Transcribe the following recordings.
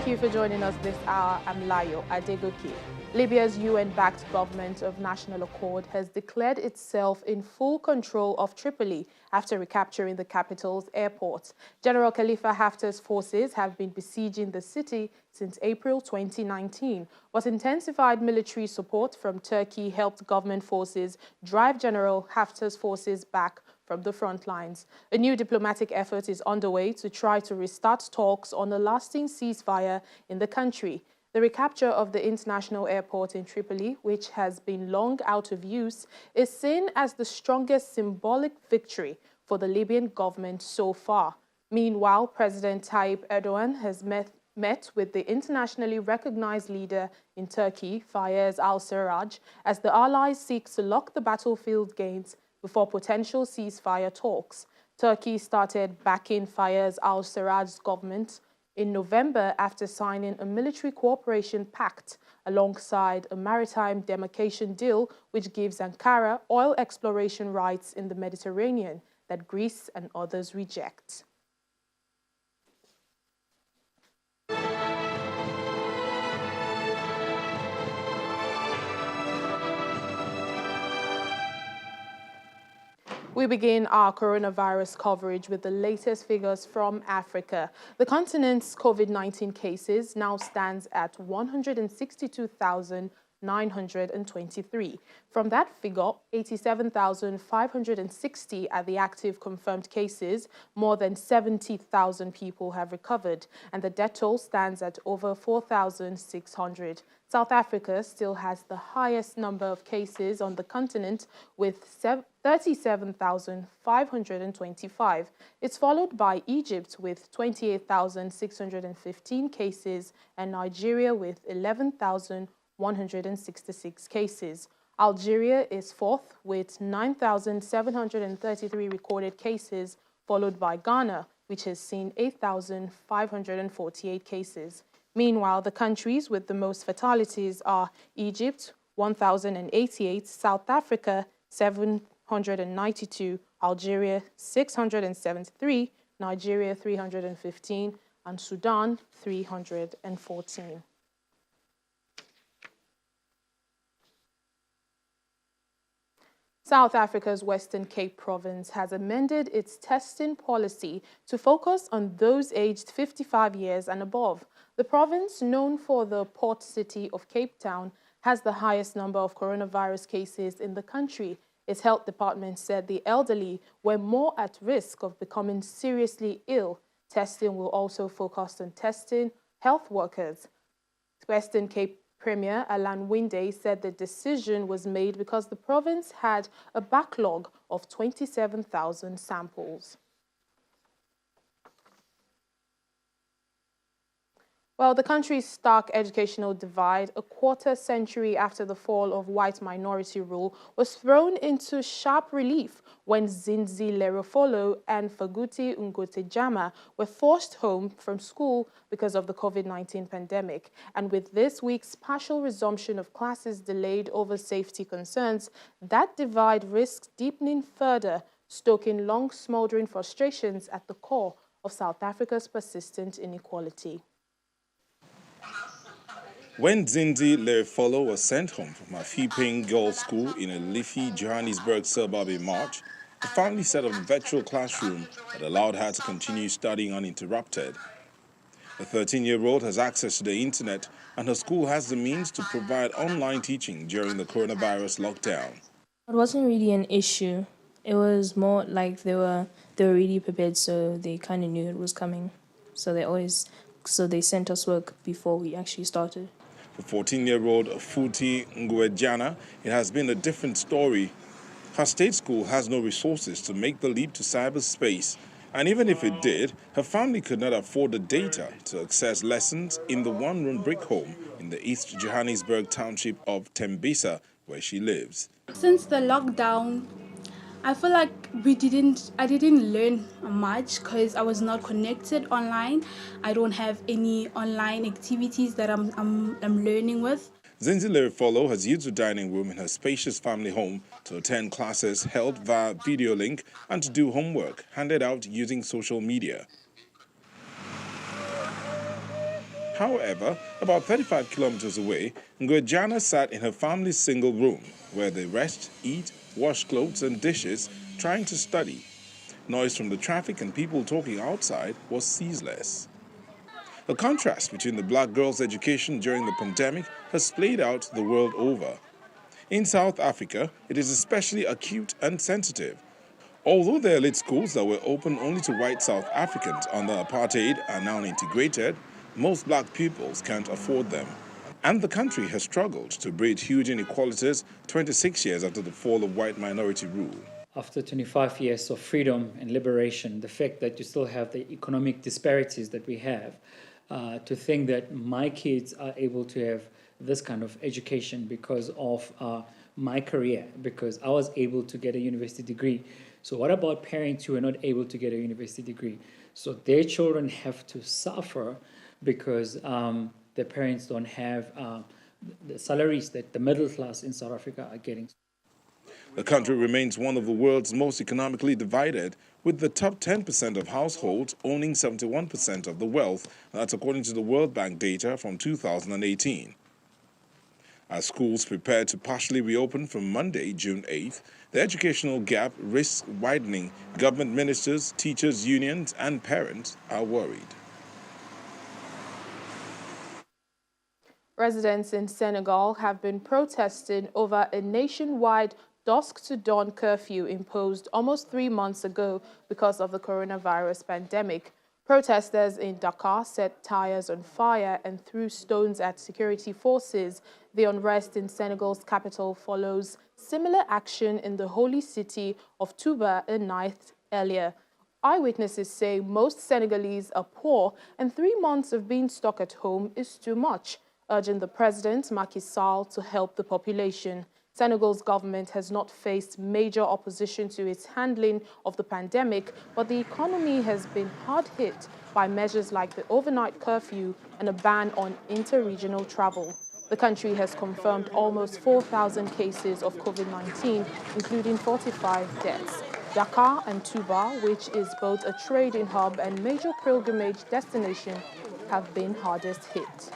Thank you for joining us this hour. I'm Layo Adegoke. Libya's UN-backed government of national accord has declared itself in full control of Tripoli after recapturing the capital's airport. General Khalifa Haftar's forces have been besieging the city since April 2019, but intensified military support from Turkey helped government forces drive General Haftar's forces back from the front lines. A new diplomatic effort is underway to try to restart talks on a lasting ceasefire in the country. The recapture of the international airport in Tripoli, which has been long out of use, is seen as the strongest symbolic victory for the Libyan government so far. Meanwhile, President Tayyip Erdogan has met with the internationally recognized leader in Turkey, Fayez al-Sarraj, as the allies seek to lock the battlefield gains before potential ceasefire talks. Turkey started backing Fayez al-Sarraj's government in November after signing a military cooperation pact alongside a maritime demarcation deal which gives Ankara oil exploration rights in the Mediterranean that Greece and others reject. We begin our coronavirus coverage with the latest figures from Africa. The continent's COVID-19 cases now stands at 162,923. From that figure, 87,560 are the active confirmed cases. More than 70,000 people have recovered, and the death toll stands at over 4,600. South Africa still has the highest number of cases on the continent with 37,525. It's followed by Egypt with 28,615 cases and Nigeria with 11,166 cases. Algeria is fourth with 9,733 recorded cases, followed by Ghana, which has seen 8,548 cases. Meanwhile, the countries with the most fatalities are Egypt, 1,088, South Africa, 792, Algeria, 673, Nigeria, 315, and Sudan, 314. South Africa's Western Cape province has amended its testing policy to focus on those aged 55 years and above. The province, known for the port city of Cape Town, has the highest number of coronavirus cases in the country. Its health department said the elderly were more at risk of becoming seriously ill. Testing will also focus on testing health workers. Western Cape Premier Alan Winde said the decision was made because the province had a backlog of 27,000 samples. Well, the country's stark educational divide, a quarter century after the fall of white minority rule, was thrown into sharp relief when Zinzi Lerofolo and Faguti Ngotejama were forced home from school because of the COVID-19 pandemic. And with this week's partial resumption of classes delayed over safety concerns, that divide risks deepening further, stoking long smoldering frustrations at the core of South Africa's persistent inequality. When Zinzi Lerofolo was sent home from her fee-paying girls' school in a leafy Johannesburg suburb in March, the family set up a virtual classroom that allowed her to continue studying uninterrupted. The 13-year-old has access to the internet, and her school has the means to provide online teaching during the coronavirus lockdown. It wasn't really an issue. It was more like they were really prepared, so they kind of knew it was coming. So they sent us work before we actually started. For 14-year-old Futi Ngwejana, it has been a different story. Her state school has no resources to make the leap to cyberspace, and even if it did, her family could not afford the data to access lessons in the one-room brick home in the East Johannesburg township of Tembisa, where she lives. Since the lockdown, I feel like I didn't learn much because I was not connected online. I don't have any online activities that I'm learning with. Zinzi Lerofolo has used the dining room in her spacious family home to attend classes held via video link and to do homework handed out using social media. However, about 35 kilometers away, Ngojana sat in her family's single room, where they rest, eat, wash clothes and dishes, trying to study. Noise from the traffic and people talking outside was ceaseless. The contrast between the black girls' education during the pandemic has played out the world over. In South Africa, it is especially acute and sensitive. Although the elite schools that were open only to white South Africans under apartheid are now integrated, most black pupils can't afford them. And the country has struggled to bridge huge inequalities 26 years after the fall of white minority rule. After 25 years of freedom and liberation, the fact that you still have the economic disparities that we have, to think that my kids are able to have this kind of education because of my career, because I was able to get a university degree. So what about parents who are not able to get a university degree? So their children have to suffer because their parents don't have the salaries that the middle class in South Africa are getting. The country remains one of the world's most economically divided, with the top 10% of households owning 71% of the wealth. That's according to the World Bank data from 2018. As schools prepare to partially reopen from Monday, June 8th, the educational gap risks widening. Government ministers, teachers' unions, and parents are worried. Residents in Senegal have been protesting over a nationwide dusk-to-dawn curfew imposed almost 3 months ago because of the coronavirus pandemic. Protesters in Dakar set tires on fire and threw stones at security forces. The unrest in Senegal's capital follows similar action in the holy city of Touba a night earlier. Eyewitnesses say most Senegalese are poor and 3 months of being stuck at home is too much, urging the president, Macky Sall, to help the population. Senegal's government has not faced major opposition to its handling of the pandemic, but the economy has been hard hit by measures like the overnight curfew and a ban on inter-regional travel. The country has confirmed almost 4,000 cases of COVID-19, including 45 deaths. Dakar and Touba, which is both a trading hub and major pilgrimage destination, have been hardest hit.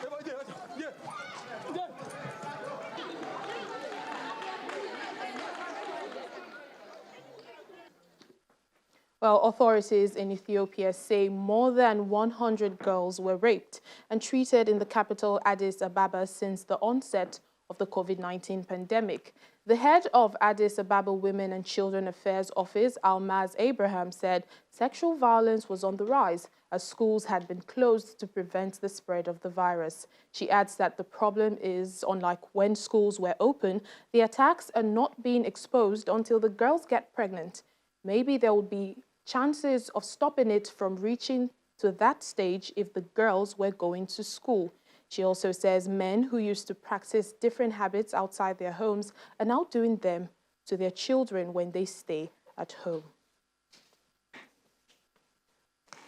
Well, authorities in Ethiopia say more than 100 girls were raped and treated in the capital Addis Ababa since the onset of the COVID-19 pandemic. The head of Addis Ababa Women and Children Affairs Office, Almaz Abraham, said sexual violence was on the rise as schools had been closed to prevent the spread of the virus. She adds that the problem is, unlike when schools were open, the attacks are not being exposed until the girls get pregnant. Maybe there will be chances of stopping it from reaching to that stage if the girls were going to school. She also says men who used to practice different habits outside their homes are now doing them to their children when they stay at home.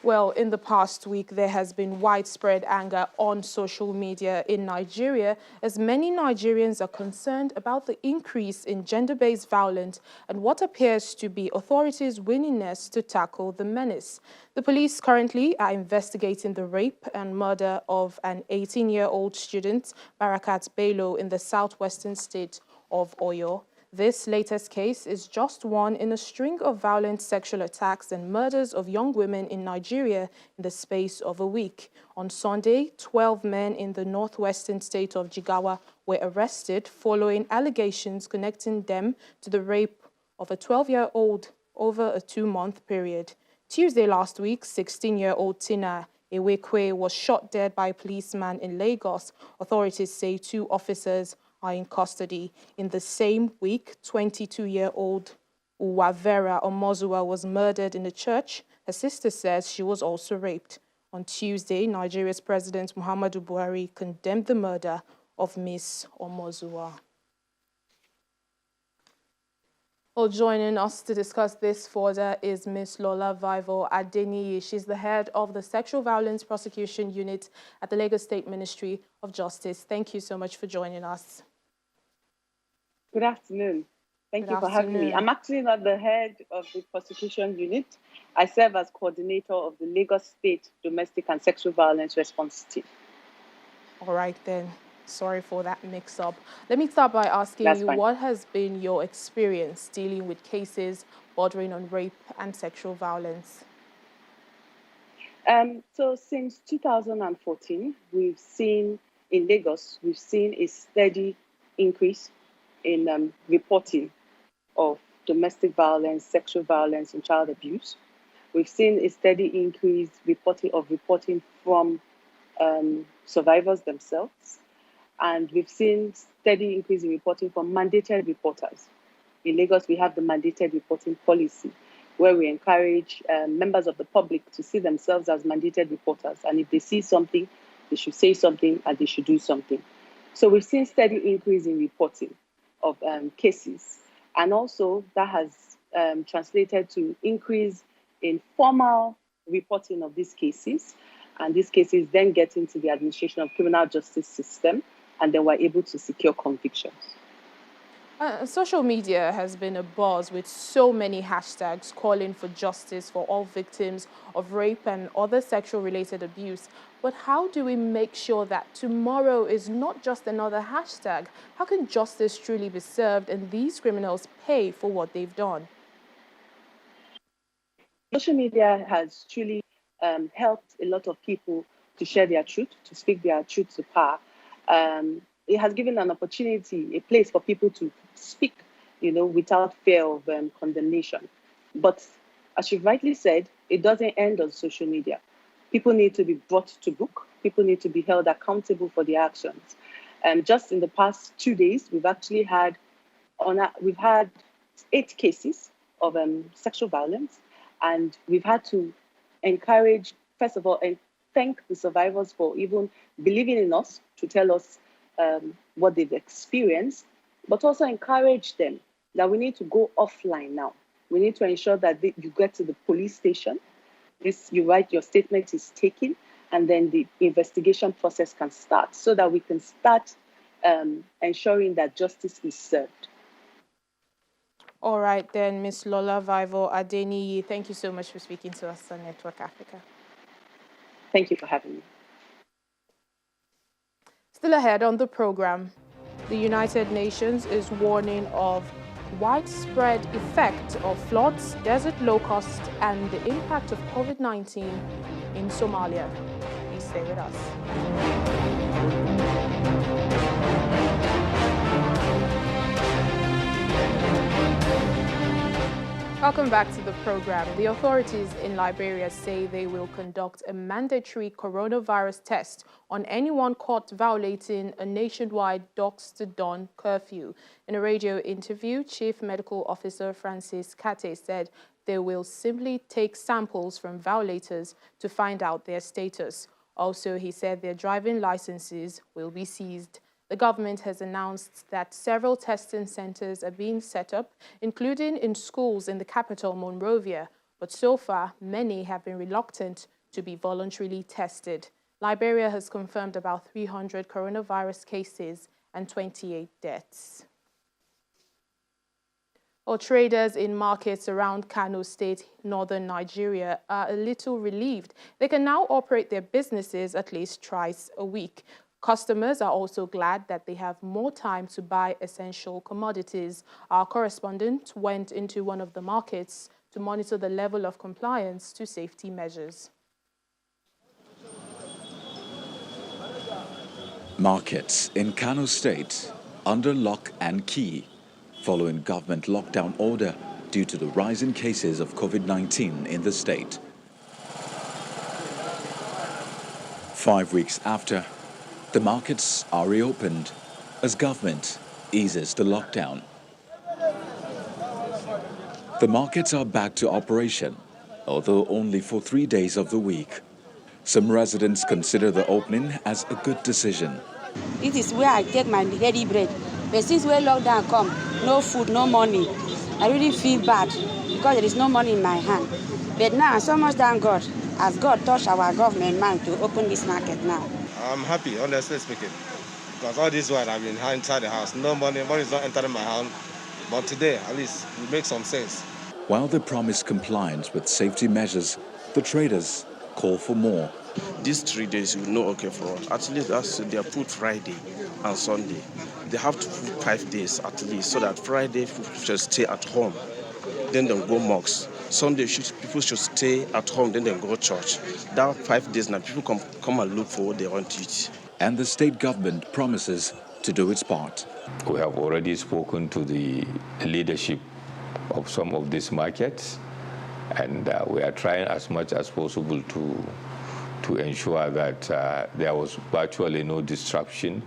Well, in the past week, there has been widespread anger on social media in Nigeria as many Nigerians are concerned about the increase in gender-based violence and what appears to be authorities' willingness to tackle the menace. The police currently are investigating the rape and murder of an 18-year-old student, Barakat Bello, in the southwestern state of Oyo. This latest case is just one in a string of violent sexual attacks and murders of young women in Nigeria in the space of a week. On Sunday, 12 men in the northwestern state of Jigawa were arrested following allegations connecting them to the rape of a 12-year-old over a 2-month period. Tuesday last week, 16-year-old Tina Ewekwe was shot dead by a policeman in Lagos. Authorities say 2 officers are in custody. In the same week, 22-year-old Uwavera Omozua was murdered in a church. Her sister says she was also raped. On Tuesday, Nigeria's President Muhammadu Buhari condemned the murder of Miss Omozua. Well, joining us to discuss this further is Ms. Lola Vivo Adeniyi. She's the head of the Sexual Violence Prosecution Unit at the Lagos State Ministry of Justice. Thank you so much for joining us. Good afternoon. Thank you for having me. I'm actually not the head of the prosecution unit. I serve as coordinator of the Lagos State Domestic and Sexual Violence Response Team. All right then. Sorry for that mix-up. Let me start by asking That's you, fine. what has been your experience dealing with cases bordering on rape and sexual violence? So since 2014, we've seen in Lagos, we've seen a steady increase in reporting of domestic violence, sexual violence, and child abuse. We've seen a steady increase reporting from survivors themselves, and we've seen steady increase in reporting from mandated reporters. In Lagos, we have the mandated reporting policy, where we encourage members of the public to see themselves as mandated reporters. And if they see something, they should say something and they should do something. So we've seen steady increase in reporting of cases. And also that has translated to increase in formal reporting of these cases. And these cases then get into the administration of criminal justice system, and then we're able to secure convictions. Social media has been a buzz with so many hashtags calling for justice for all victims of rape and other sexual-related abuse. But how do we make sure that tomorrow is not just another hashtag? How can justice truly be served and these criminals pay for what they've done? Social media has truly helped a lot of people to share their truth, to speak their truth to power. It has given an opportunity, a place for people to speak, without fear of condemnation. But as you've rightly said, it doesn't end on social media. People need to be brought to book. People need to be held accountable for their actions. And just in the past 2 days, we've had 8 cases of sexual violence, and we've had to encourage, first of all, and thank the survivors for even believing in us to tell us what they've experienced, but also encourage them that we need to go offline now. We need to ensure that you get to the police station, you write your statement is taken, and then the investigation process can start so that we can start ensuring that justice is served. All right then, Ms. Lola Vivo Adeniyi, thank you so much for speaking to us on Network Africa. Thank you for having me. Still ahead on the program, the United Nations is warning of widespread effect of floods, desert locust, and the impact of COVID-19 in Somalia. Please stay with us. Welcome back to the program. The authorities in Liberia say they will conduct a mandatory coronavirus test on anyone caught violating a nationwide dusk to dawn curfew. In a radio interview, Chief Medical Officer Francis Kate said they will simply take samples from violators to find out their status. Also, he said their driving licenses will be seized. The government has announced that several testing centers are being set up, including in schools in the capital, Monrovia. But so far, many have been reluctant to be voluntarily tested. Liberia has confirmed about 300 coronavirus cases and 28 deaths. Traders in markets around Kano State, northern Nigeria, are a little relieved. They can now operate their businesses at least twice a week. Customers are also glad that they have more time to buy essential commodities. Our correspondent went into one of the markets to monitor the level of compliance to safety measures. Markets in Kano State under lock and key following government lockdown order due to the rise in cases of COVID-19 in the state. 5 weeks after, the markets are reopened as government eases the lockdown. The markets are back to operation, although only for 3 days of the week. Some residents consider the opening as a good decision. This is where I take my daily bread. But since when lockdown come, no food, no money, I really feel bad because there is no money in my hand. But now, so much thank God, as God touched our government mind to open this market now. I'm happy, honestly speaking, because all this while I've been inside the house, no money is not entering my hand. But today, at least, it makes some sense. While they promise compliance with safety measures, the traders call for more. these 3 days you know, okay, for us, at least they are put Friday and Sunday. They have to put 5 days at least, so that Friday people should stay at home, then they'll go mosques. Sunday people should stay at home, then they'll go church. That 5 days now, people come and look for what they want to eat. And the state government promises to do its part. We have already spoken to the leadership of some of these markets, and we are trying as much as possible to ensure that there was virtually no disruption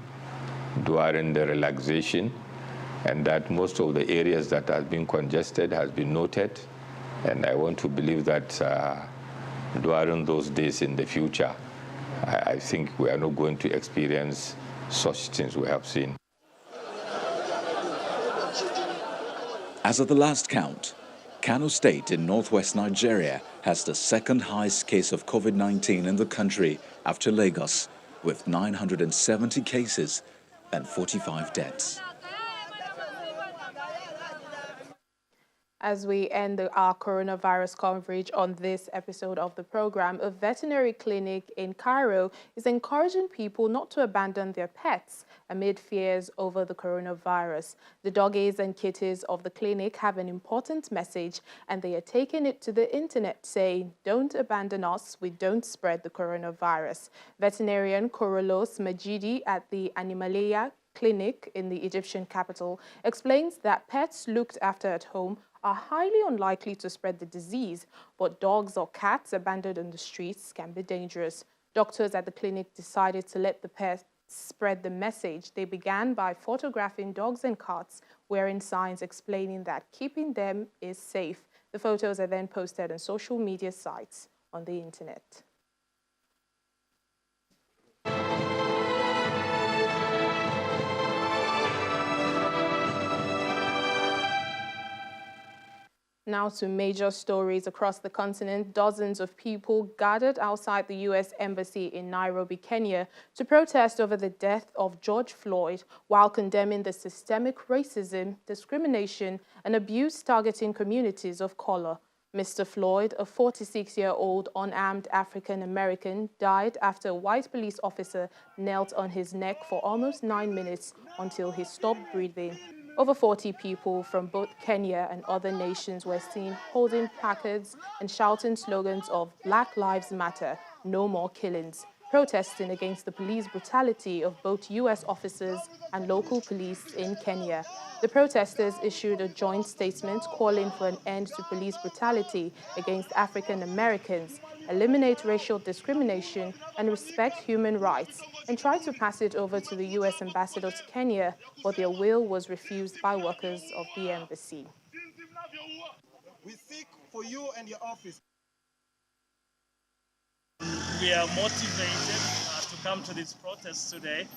during the relaxation, and that most of the areas that have been congested has been noted. And I want to believe that during those days in the future, I think we are not going to experience such things we have seen. As of the last count, Kano State in northwest Nigeria has the second highest case of COVID-19 in the country after Lagos, with 970 cases and 45 deaths. As we end our coronavirus coverage on this episode of the program, a veterinary clinic in Cairo is encouraging people not to abandon their pets amid fears over the coronavirus. The doggies and kitties of the clinic have an important message, and they are taking it to the internet saying, "Don't abandon us, we don't spread the coronavirus." Veterinarian Korolos Majidi at the Animalia clinic in the Egyptian capital explains that pets looked after at home are highly unlikely to spread the disease, but dogs or cats abandoned on the streets can be dangerous. Doctors at the clinic decided to let the pets spread the message. They began by photographing dogs and cats wearing signs explaining that keeping them is safe. The photos are then posted on social media sites on the internet. Now to major stories across the continent. Dozens of people gathered outside the U.S. Embassy in Nairobi, Kenya, to protest over the death of George Floyd while condemning the systemic racism, discrimination, and abuse targeting communities of color. Mr. Floyd, a 46-year-old unarmed African-American, died after a white police officer knelt on his neck for almost 9 minutes until he stopped breathing. Over 40 people from both Kenya and other nations were seen holding placards and shouting slogans of "Black Lives Matter, No More Killings," protesting against the police brutality of both U.S. officers and local police in Kenya. The protesters issued a joint statement calling for an end to police brutality against African Americans, eliminate racial discrimination, and respect human rights, and tried to pass it over to the U.S. ambassador to Kenya, but their will was refused by workers of the embassy. We seek for you and your office. We are motivated to come to this protest today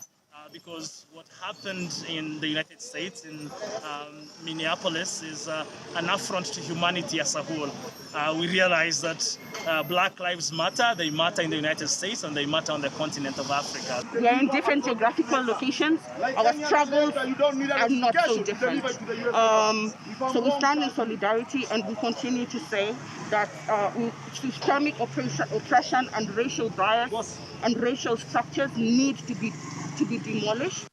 because what happened in the United States, in Minneapolis, is an affront to humanity as a whole. We realize that Black Lives Matter. They matter in the United States and they matter on the continent of Africa. We are in different geographical locations. Our struggles are not so different. So we stand in solidarity, and we continue to say that systemic oppression and racial bias and racial structures need to be demolished.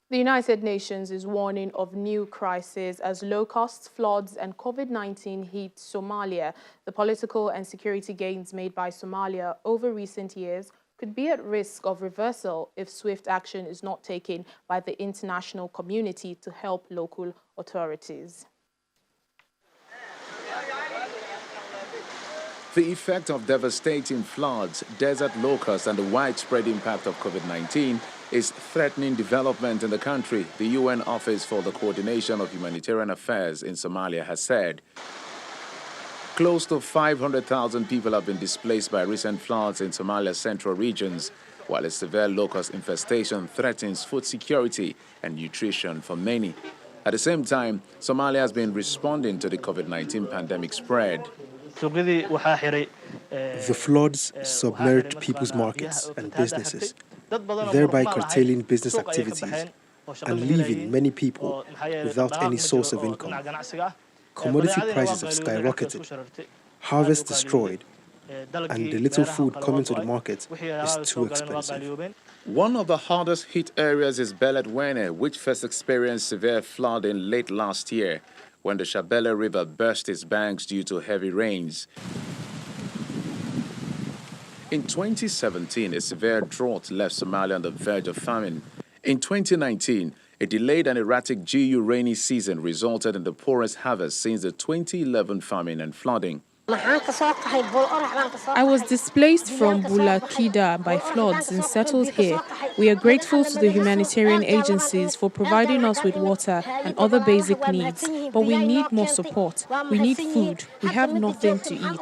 The United Nations is warning of new crises as locusts, floods, and COVID-19 hit Somalia. The political and security gains made by Somalia over recent years could be at risk of reversal if swift action is not taken by the international community to help local authorities. The effect of devastating floods, desert locusts, and the widespread impact of COVID-19 is threatening development in the country, the UN Office for the Coordination of Humanitarian Affairs in Somalia has said. Close to 500,000 people have been displaced by recent floods in Somalia's central regions, while a severe locust infestation threatens food security and nutrition for many. At the same time, Somalia has been responding to the COVID-19 pandemic spread. The floods submerged people's markets and businesses, thereby curtailing business activities and leaving many people without any source of income. Commodity prices have skyrocketed. harvest destroyed, and the little food coming to the market is too expensive. One of the hardest hit areas is Beledweyne, which first experienced severe flooding late last year when the Shabelle River burst its banks due to heavy rains. In 2017, a severe drought left Somalia on the verge of famine. In 2019, a delayed and erratic GU rainy season resulted in the poorest harvest since the 2011 famine and flooding. I was displaced from Bulakida by floods and settled here. We are grateful to the humanitarian agencies for providing us with water and other basic needs, but we need more support. We need food. We have nothing to eat.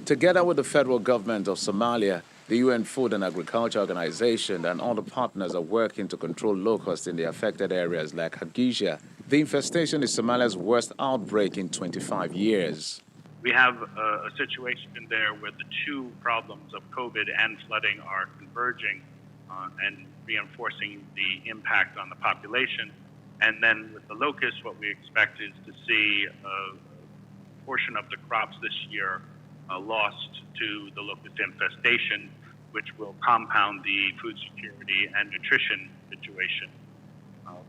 Together with the federal government of Somalia, the UN Food and Agriculture Organization and other partners are working to control locusts in the affected areas like Hadgisha. The infestation is Somalia's worst outbreak in 25 years. We have a situation there where the two problems of COVID and flooding are converging and reinforcing the impact on the population. And then with the locusts, what we expect is to see a portion of the crops this year lost to the locust infestation, which will compound the food security and nutrition situation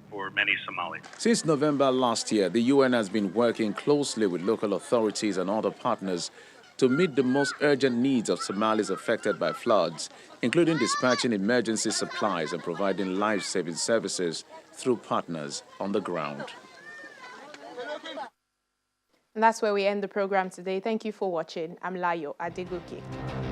for many Somalis. Since November last year, the UN has been working closely with local authorities and other partners to meet the most urgent needs of Somalis affected by floods, including dispatching emergency supplies and providing life-saving services through partners on the ground. And that's where we end the program today. Thank you for watching. I'm Layo Adegoke.